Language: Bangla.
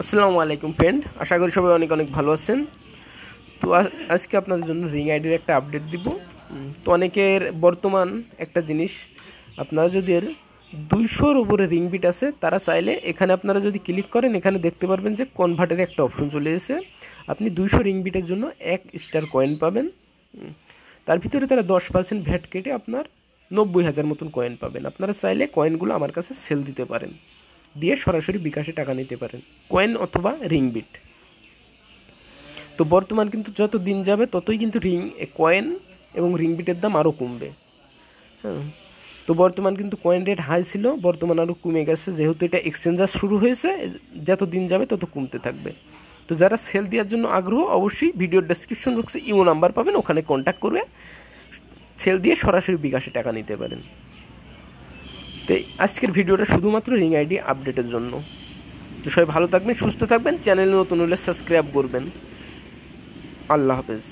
আসসালামু আলাইকুম ফ্রেন্ড, আশা করি সবাই অনেক অনেক ভালো আছেন। তো আজকে আপনাদের জন্য রিং আইডির একটা আপডেট দিব। তো অনেকের বর্তমান একটা জিনিস, আপনারা যদি এর 200-র উপরে রিং বিট আছে, তারা চাইলে এখানে আপনারা যদি ক্লিক করেন, এখানে দেখতে পারবেন যে কনভার্টের একটা অপশন চলে এসেছে। আপনি 200 রিং বিটের জন্য 1 স্টার কয়েন পাবেন। তার ভিতরে তারা 10% ভ্যাট কেটে আপনার 90,000 মতন কয়েন পাবেন। আপনারা চাইলে কয়েনগুলো আমার কাছে সেল দিতে পারেন, দিয়ে সরাসরি বিকাশে টাকা নিতে পারেন, কয়েন অথবা রিং বিট। তো বর্তমান কিন্তু যত দিন যাবে ততই কিন্তু কয়েন এবং রিং বিটের দাম আরও কমবে। হ্যাঁ, তো বর্তমান কিন্তু কয়েন রেট হাই ছিল, বর্তমান আরও কমে গেছে, যেহেতু এটা এক্সচেঞ্জার শুরু হয়েছে। যত দিন যাবে তত কমতে থাকবে। তো যারা সেল দেওয়ার জন্য আগ্রহ, অবশ্যই ভিডিওর ডেসক্রিপশন বক্সে ইমো নাম্বার পাবেন, ওখানে কন্ট্যাক্ট করবে, সেল দিয়ে সরাসরি বিকাশে টাকা নিতে পারেন। তো আজকের ভিডিওটা শুধুমাত্র রিং আইডি আপডেটের জন্য। তো সবাই ভালো থাকবেন, সুস্থ থাকবেন, চ্যানেলে নতুন হলে সাবস্ক্রাইব করবেন। আল্লাহ হাফেজ।